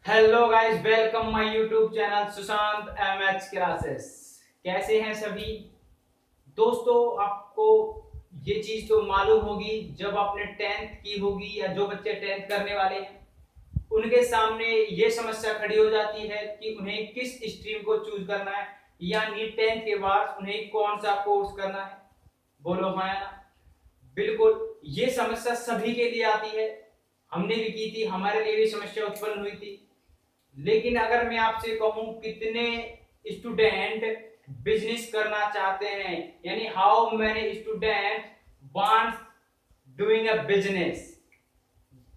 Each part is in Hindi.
Hello guys, welcome my YouTube channel Sushant MH classes. कैसे हैं सभी दोस्तों? आपको ये चीज तो मालूम होगी, जब आपने 10th की होगी या जो बच्चे 10th करने वाले हैं उनके सामने ये समस्या खड़ी हो जाती है कि उन्हें किस स्ट्रीम को चूज करना है, यानी 10th के बाद उन्हें कौन सा कोर्स करना है। बोलो हाँ या ना? बिल्कुल, ये समस्या सभी के लिए आती है। हमने भी की थी, हमारे लिए भी समस्या उत्पन्न हुई थी। लेकिन अगर मैं आपसे कहूं कितने स्टूडेंट बिजनेस करना चाहते हैं, यानी how many student wants doing a business,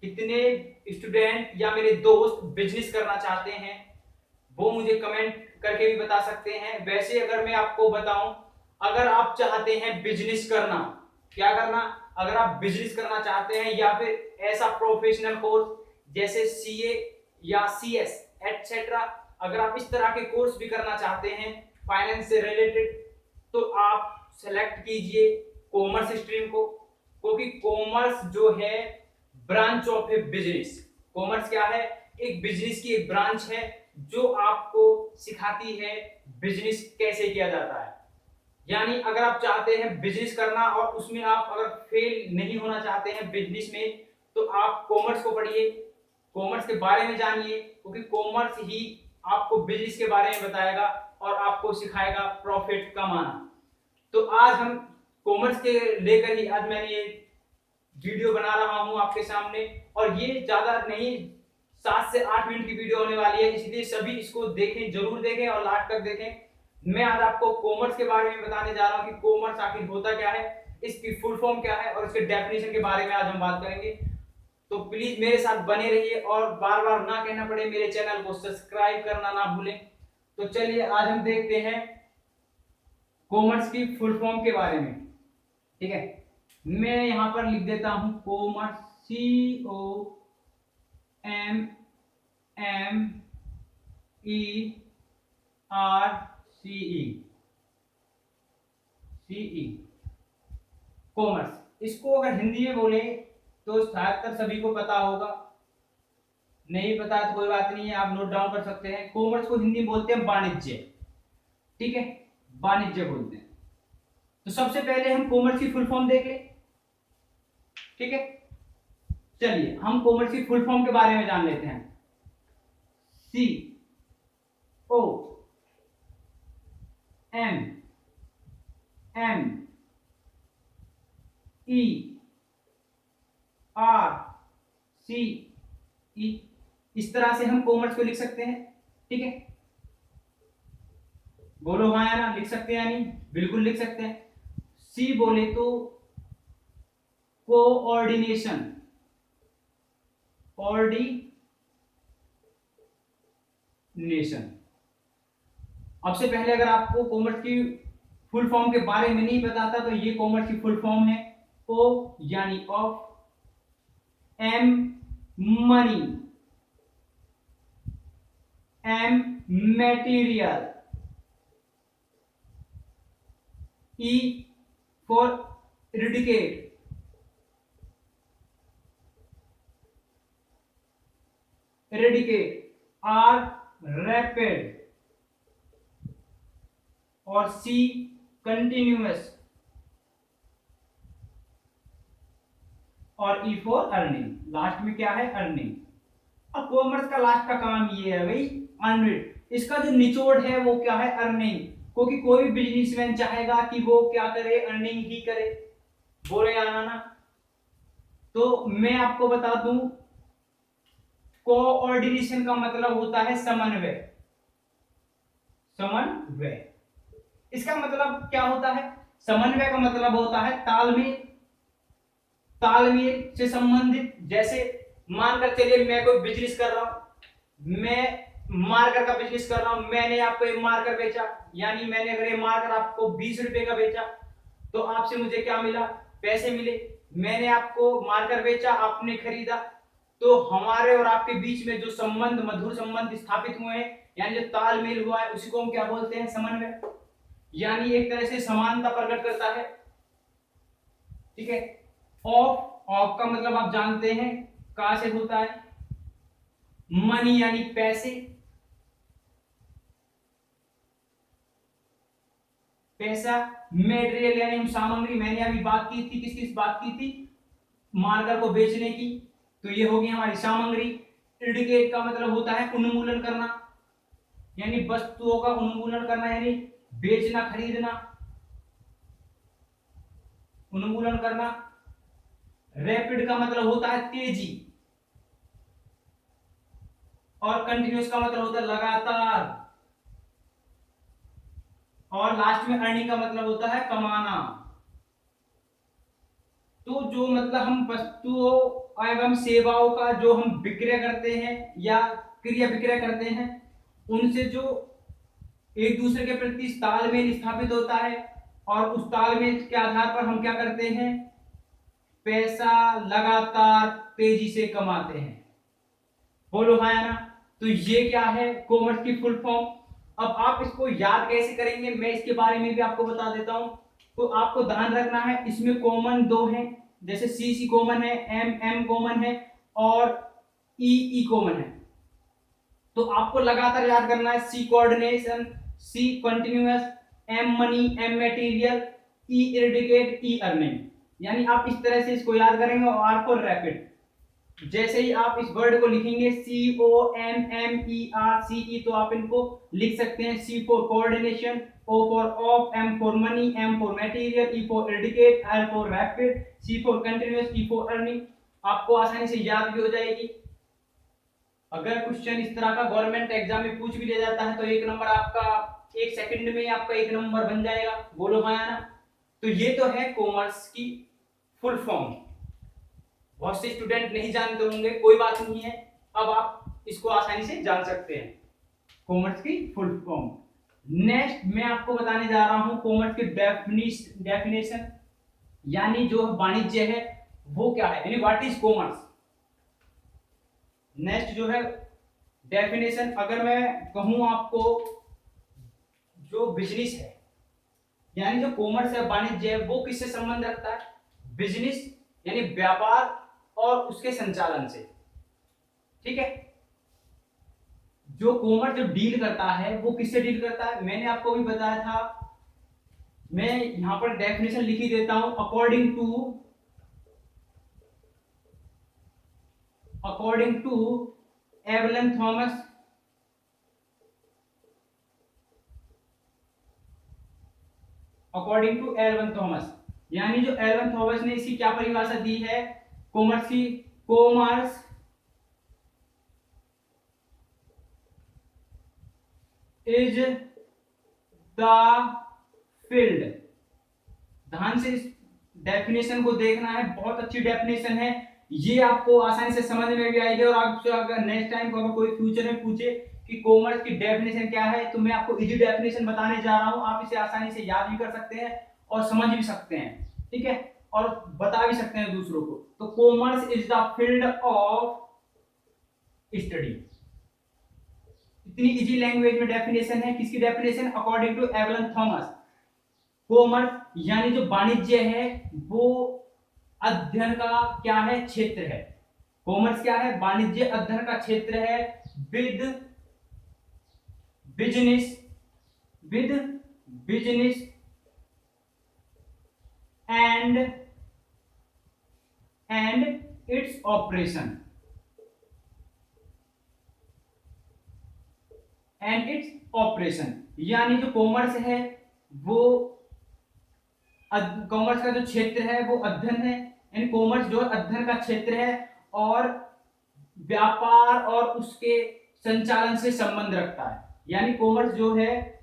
कितने स्टूडेंट या मेरे दोस्त बिजनेस करना चाहते हैं, वो मुझे कमेंट करके भी बता सकते हैं। वैसे अगर मैं आपको बताऊं, अगर आप चाहते हैं बिजनेस करना, क्या करना, अगर आप बिजनेस करना चाहते हैं या फिर ऐसा प्रोफेशनल कोर्स जैसे सीए या सीएस एटसेट्रा, अगर आप इस तरह के कोर्स भी करना चाहते हैं फाइनेंस से रिलेटेड, तो आप सेलेक्ट कीजिए कॉमर्स स्ट्रीम को, क्योंकि कॉमर्स जो है branch of A business. Commerce क्या है? एक बिजनेस की एक ब्रांच है जो आपको सिखाती है बिजनेस कैसे किया जाता है। यानी अगर आप चाहते हैं बिजनेस करना और उसमें आप अगर फेल नहीं होना चाहते हैं बिजनेस में, तो आप कॉमर्स को पढ़िए, कॉमर्स के बारे में जानिए, क्योंकि कॉमर्स ही आपको बिजनेस के बारे में बताएगा और आपको सिखाएगा प्रॉफिट कमाना। तो आज हम कॉमर्स के लेकर ही आज मैंने ये वीडियो बना रहा हूं आपके सामने, और ये ज्यादा नहीं 7 से 8 मिनट की वीडियो होने वाली है, इसलिए सभी इसको देखें, जरूर देखें और लास्ट तक देखें। मैं आज आपको कॉमर्स के बारे में बताने जा रहा हूं कि कॉमर्स आखिर होता क्या है, इसकी फुल फॉर्म क्या है और इसके डेफिनेशन के बारे में आज हम बात करेंगे। तो प्लीज मेरे साथ बने रहिए और बार बार ना कहना पड़े, मेरे चैनल को सब्सक्राइब करना ना भूलें। तो चलिए आज हम देखते हैं कॉमर्स की फुल फॉर्म के बारे में। ठीक है, मैं यहां पर लिख देता हूं कॉमर्स, COMMERCE, कॉमर्स। इसको अगर हिंदी में बोले तो ज्यादातर सभी को पता होगा, नहीं पता तो कोई बात नहीं है, आप नोट डाउन कर सकते हैं। कॉमर्स को हिंदी में बोलते हैं वाणिज्य। ठीक है, वाणिज्य बोलते हैं। तो सबसे पहले हम कॉमर्स की फुल फॉर्म देख लें। ठीक है, चलिए हम कॉमर्स की फुल फॉर्म के बारे में जान लेते हैं। COMMERCE, इस तरह से हम कॉमर्स को लिख सकते हैं। ठीक है, बोलो हाँ या ना, लिख सकते हैं या नहीं? बिल्कुल लिख सकते हैं। सी बोले तो कोऑर्डिनेशन, ऑर्डिनेशन। अब से पहले अगर आपको कॉमर्स की फुल फॉर्म के बारे में नहीं पता था, तो ये कॉमर्स की फुल फॉर्म है। ओ यानी of, M money, M material, E for eradicate, R rapid, और सी कंटिन्यूअस, और ई फॉर अर्निंग। लास्ट में क्या है? अर्निंग। अब कॉमर्स का लास्ट का काम ये है भाई, अर्निंग। इसका जो निचोड़ है वो क्या है? अर्निंग। क्योंकि कोई भी बिजनेसमैन चाहेगा कि वो क्या करे? अर्निंग ही करे। बोले आना ना? तो मैं आपको बता दूं, कोऑर्डिनेशन का मतलब होता है समन्वय। समन्वय, इसका मतलब क्या होता है? समन्वय का मतलब होता है तालमेल, तालमेल से संबंधित। जैसे मानकर चलिए मैं कोई बिजनेस कर रहा हूं, मैं मार्कर का बिजनेस कर रहा हूं, मैंने आपको एक मार्कर बेचा, यानी मैंने अगर ये मार्कर आपको 20 रुपए का बेचा, तो आपसे मुझे क्या मिला? पैसे मिले। मैंने आपको मार्कर बेचा, आपने खरीदा, तो हमारे और आपके बीच में जो संबंध, मधुर संबंध स्थापित हुए हैं, यानी जो तालमेल हुआ है, उसी को हम क्या बोलते हैं? समन्वय। यानी एक तरह से समानता प्रकट करता है। ठीक है, ऑफ, ऑफ का मतलब आप जानते हैं कहां से होता है? मनी यानी पैसे, पैसा। मेटेरियल यानी हम सामग्री, मैंने अभी बात की थी, किस बात की थी, मार्कर को बेचने की, तो ये होगी हमारी सामग्री। इंडिकेट का मतलब होता है उन्मूलन करना, यानी वस्तुओं का उन्मूलन करना, यानी बेचना, खरीदना, उन्मूलन करना। रैपिड का मतलब होता है तेजी, और कंटिन्यूअस का मतलब होता है लगातार, और लास्ट में अर्निंग का मतलब होता है कमाना। तो जो मतलब हम वस्तुओं एवं सेवाओं का जो हम विक्रय करते हैं या क्रिया विक्रय करते हैं, उनसे जो एक दूसरे के प्रति तालमेल स्थापित होता है, और उस तालमेल के आधार पर हम क्या करते हैं, पैसा लगातार तेजी से कमाते हैं। बोलो हाँ या ना। तो ये क्या है, कॉमर्स की फुल फॉर्म। अब आप इसको याद कैसे करेंगे, मैं इसके बारे में भी आपको बता देता हूं। तो आपको ध्यान रखना है, इसमें कॉमन दो हैं, जैसे सी कॉमन है, एम कॉमन है, और ई कॉमन है। तो आपको लगातार याद करना है, C coordination, C continuous, M money, M material, E eradicate, E earning. यानी आप इस तरह से इसको याद करेंगे। और आर फॉर रैपिड, जैसे ही आप इस वर्ड को लिखेंगे COMMERCE, तो आप इनको लिख सकते हैं C for coordination, O for of, M for money, M for material, E for indicate, R for rapid, C for continuous, E for earning. आपको आसानी से याद भी हो जाएगी। अगर क्वेश्चन इस तरह का गवर्नमेंट एग्जाम में पूछ भी ले जाता है, तो एक नंबर आपका, एक सेकंड में आपका एक नंबर बन जाएगा। बोलो हाँ ना। तो ये तो है कॉमर्स की फुल फॉर्म। बहुत से स्टूडेंट नहीं जानते होंगे, कोई बात नहीं है, अब आप इसको आसानी से जान सकते हैं, कॉमर्स की फुल फॉर्म। नेक्स्ट मैं आपको बताने जा रहा हूं कॉमर्स की डेफिनेशन, यानी जो वाणिज्य है वो क्या है, यानी व्हाट इज कॉमर्स। नेक्स्ट जो है डेफिनेशन, अगर मैं कहूं आपको, जो बिजनेस है, यानी जो कॉमर्स है, वाणिज्य है, वो किससे संबंध रखता है, बिजनेस यानी व्यापार और उसके संचालन से। ठीक है, जो कॉमर्स जो डील करता है वो किससे डील करता है, मैंने आपको भी बताया था, मैं यहां पर डेफिनेशन लिख ही देता हूं। According to Evelyn Thomas, according to Evelyn Thomas, यानी जो एवलन थॉमस ने इसकी क्या परिभाषा दी है कॉमर्स की, कॉमर्स इज द फील्ड। ध्यान से इस डेफिनेशन को देखना है, बहुत अच्छी डेफिनेशन है, ये आपको आसानी से समझ में भी आएगी। और आपसे अगर नेक्स्ट टाइम अगर कोई फ्यूचर में पूछे कि कॉमर्स की डेफिनेशन क्या है, तो मैं आपको इजी डेफिनेशन बताने जा रहा हूं, आप इसे आसानी से याद भी कर सकते हैं और समझ भी सकते हैं। ठीक है, और बता भी सकते हैं दूसरों को। तो commerce is the field of study, इतनी इजी लैंग्वेज में डेफिनेशन है। किसकी definition, according to Evelyn Thomas. Commerce यानी जो वाणिज्य है वो अध्ययन का क्या है, क्षेत्र है। कॉमर्स क्या है, वाणिज्य अध्ययन का क्षेत्र है, with business and its operation, यानी जो कॉमर्स है वो, कॉमर्स का जो क्षेत्र है वो अध्ययन है, यानी कॉमर्स जो अध्ययन का क्षेत्र है और व्यापार और उसके संचालन से संबंध रखता है। यानी कॉमर्स जो है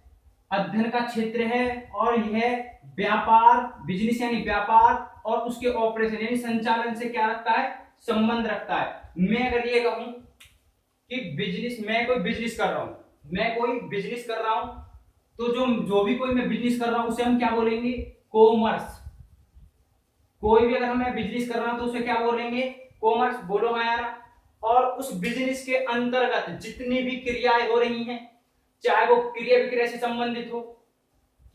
अध्ययन का क्षेत्र है और यह व्यापार, बिजनेस यानी व्यापार और उसके ऑपरेशन यानी संचालन से क्या रखता है, संबंध रखता है। मैं अगर ये कहूं कि बिजनेस, मैं कोई बिजनेस कर रहा हूं, तो जो भी कोई मैं बिजनेस कर रहा हूं उसे हम क्या बोलेंगे, कॉमर्स। कोई भी अगर मैं बिजनेस कर रहा हूं तो उसे क्या बोलेंगे, कॉमर्स। बोलो हाँ यार। और उस बिजनेस के अंतर्गत जितनी भी क्रियाएं हो रही हैं, चाहे वो क्रिया विक्रय से संबंधित हो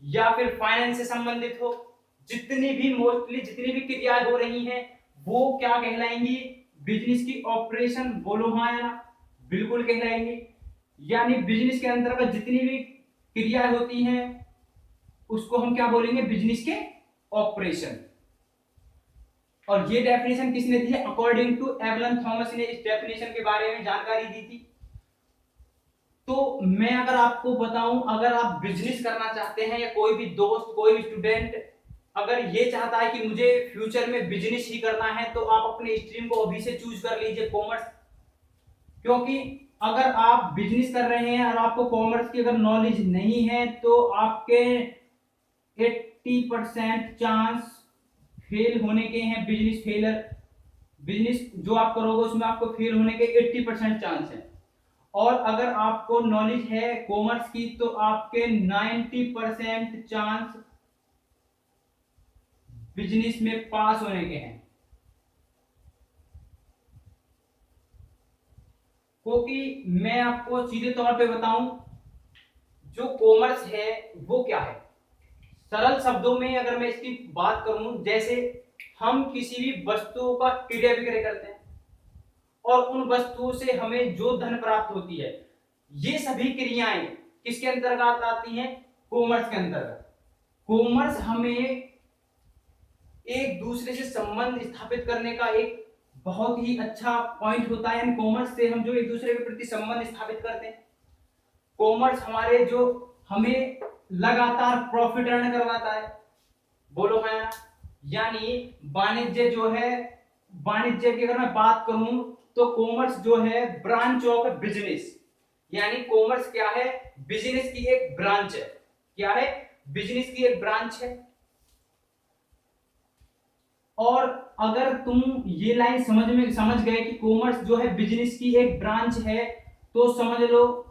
या फिर फाइनेंस से संबंधित हो, जितनी भी क्रियाएं हो रही हैं वो क्या कहलाएंगी, बिजनेस की ऑपरेशन। बोलो हाँ यार, बिल्कुल कहलाएंगे। यानी बिजनेस के अंतर्गत जितनी भी क्रियाएं होती हैं उसको हम क्या बोलेंगे, बिजनेस के ऑपरेशन। और ये डेफिनेशन किसने दी है, अकॉर्डिंग टू एवलन थॉमस ने इस डेफिनेशन के बारे में जानकारी दी थी। तो मैं अगर आपको बताऊं, अगर आप बिजनेस करना चाहते हैं या कोई भी दोस्त, कोई भी स्टूडेंट अगर ये चाहता है कि मुझे फ्यूचर में बिजनेस ही करना है, तो आप अपने स्ट्रीम को अभी से चूज कर लीजिए कॉमर्स। क्योंकि अगर आप बिजनेस कर रहे हैं और आपको कॉमर्स की अगर नॉलेज नहीं है तो आपके 80% चांस फेल होने के हैं, बिजनेस फेलर। बिजनेस जो आप करोगे उसमें आपको फेल होने के 80% चांस है। और अगर आपको नॉलेज है कॉमर्स की तो आपके 90% चांस बिजनेस में पास होने के हैं। क्योंकि मैं आपको सीधे तौर पे बताऊं, जो कॉमर्स है वो क्या है, सरल शब्दों में अगर मैं इसकी बात करूं, जैसे हम किसी भी वस्तुओं का क्रय विक्रय करते हैं और उन वस्तुओं से हमें जो धन प्राप्त होती है, ये सभी क्रियाएं किसके अंतर्गत आती हैं, कॉमर्स के अंतर्गत। कॉमर्स हमें एक दूसरे से संबंध स्थापित करने का एक बहुत ही अच्छा पॉइंट होता है। कॉमर्स से हम जो एक दूसरे के प्रति संबंध स्थापित करते हैं, कॉमर्स हमारे जो हमें लगातार प्रॉफिट अर्न करवाता है, बोलो है ना। यानी वाणिज्य जो है, वाणिज्य की अगर मैं बात करूं तो कॉमर्स जो है ब्रांच ऑफ बिजनेस। यानी कॉमर्स क्या है, बिजनेस की एक ब्रांच है। क्या है, बिजनेस की एक ब्रांच है। और अगर तुम ये लाइन समझ गए कि कॉमर्स जो है बिजनेस की एक ब्रांच है, तो समझ लो